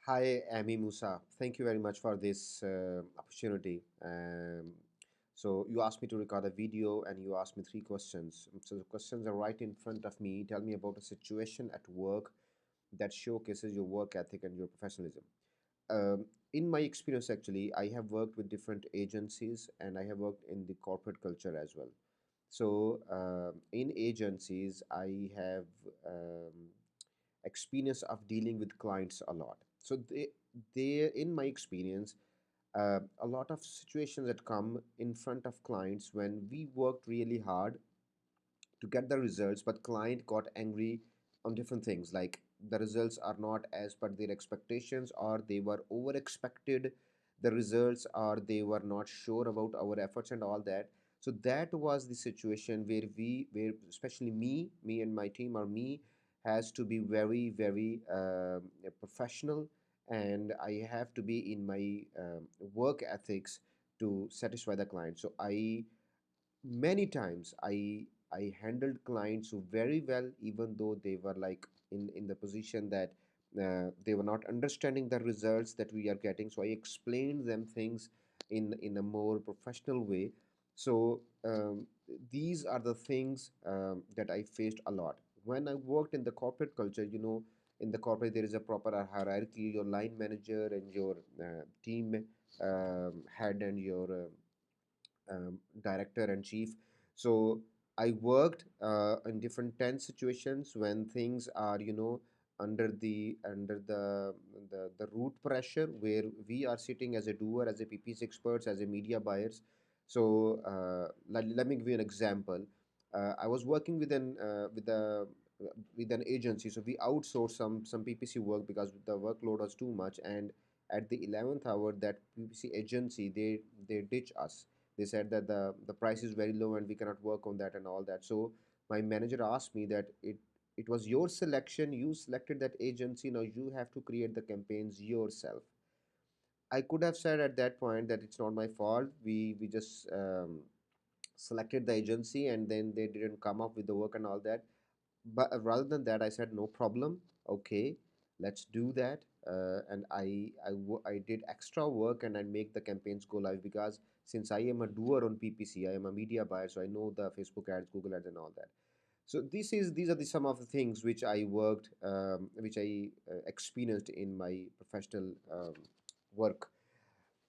Hi, Amy Mossa. Thank you very much for this opportunity. So you asked me to record a video and you asked me three questions. So the questions are right in front of me. Tell me about a situation at work that showcases your work ethic and your professionalism. In my experience, actually, I have worked with different agencies and I have worked in the corporate culture as well. So in agencies, I have experience of dealing with clients a lot. So they in my experience, a lot of situations that come in front of clients when we worked really hard to get the results, but client got angry on different things like the results are not as per their expectations, or they were over expected the results, or they were not sure about our efforts and all that. So that was the situation where especially me and my team, or me, has to be very professional, and I have to be in my work ethics to satisfy the client. So I many times I handled clients who very well, even though they were like in the position that they were not understanding the results that we are getting. So I explained them things in a more professional way. So these are the things that I faced a lot when I worked in the corporate culture. In the corporate there is a proper hierarchy. Your line manager and your team head and your director and chief. So I worked in different tense situations when things are, under the root pressure, where we are sitting as a doer, as a PPC experts, as a media buyers. So let me give you an example. I was working with an agency, so we outsourced some PPC work because the workload was too much, and at the 11th hour, that PPC agency, they ditch us. They said that the price is very low and we cannot work on that and all that. So my manager asked me that it was your selection, you selected that agency, now you have to create the campaigns yourself. I could have said at that point that it's not my fault, we just selected the agency and then they didn't come up with the work and all that. But rather than that, I said no problem, okay, let's do that. And I did extra work and I make the campaigns go live, because since I am a doer on PPC, I am a media buyer, so I know the Facebook ads, Google ads and all that. So these are the some of the things which I worked, which I experienced in my professional work.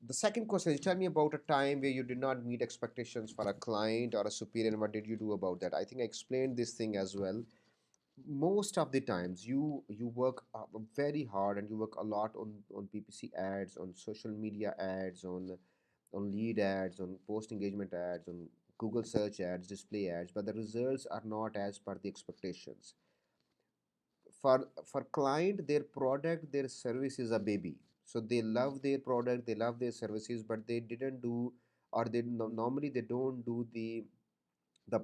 The second question is, tell me about a time where you did not meet expectations for a client or a superior, and what did you do about that? I think I explained this thing as well. Most of the times you work very hard and you work a lot on PPC ads, on social media ads, on lead ads, on post engagement ads, on Google search ads, display ads, but the results are not as per the expectations. For client, their product, their service is a baby, so they love their product, they love their services, but they didn't do, or normally they don't do the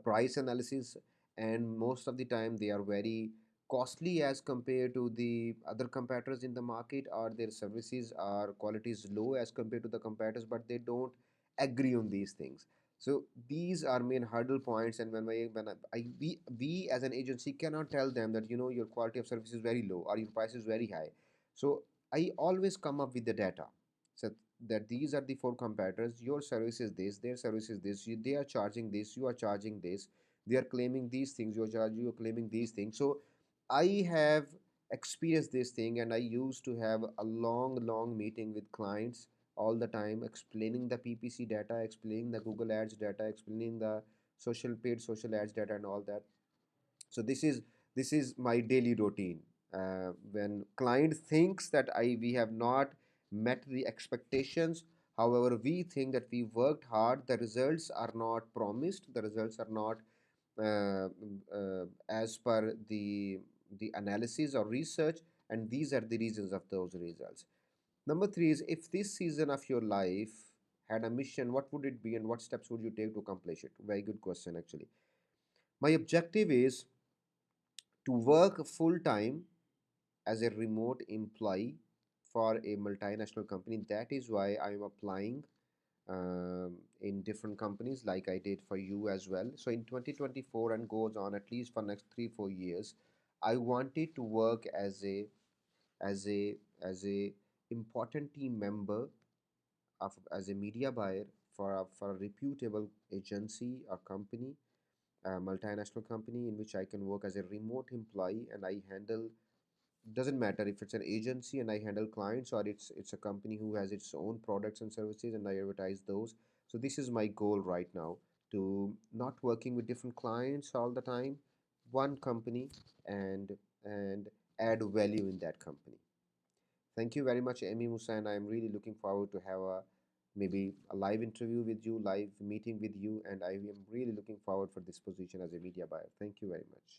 price analysis, and most of the time they are very costly as compared to the other competitors in the market, or their services are quality is low as compared to the competitors, but they don't agree on these things. So these are main hurdle points, and we as an agency cannot tell them that your quality of service is very low or your price is very high. So I always come up with the data, so that these are the four competitors, your service is this, their service is this, they are charging this, you are charging this, they are claiming these things, you are claiming these things. So I have experienced this thing, and I used to have a long meeting with clients all the time, explaining the PPC data, explaining the Google ads data, explaining the social ads data and all that. So this is my daily routine. When client thinks that I we have not met the expectations, however we think that we worked hard, the results are not promised, the results are not as per the analysis or research, and these are the reasons of those results. Number three is, if this season of your life had a mission, what would it be and what steps would you take to accomplish it? Very good question, actually. My objective is to work full time as a remote employee for a multinational company. That is why I am applying in different companies like I did for you as well. So in 2024 and goes on at least for next 3 4 years, I wanted to work as a as a important team member as a media buyer for a reputable agency or company, a multinational company in which I can work as a remote employee, and I handle, doesn't matter if it's an agency and I handle clients, or it's a company who has its own products and services and I advertise those. So this is my goal right now, to not working with different clients all the time, one company, and and add value in that company. Thank you very much, Amy Musa, and I'm really looking forward to have a maybe a live interview with you, live meeting with you, and I am really looking forward for this position as a media buyer. Thank you very much.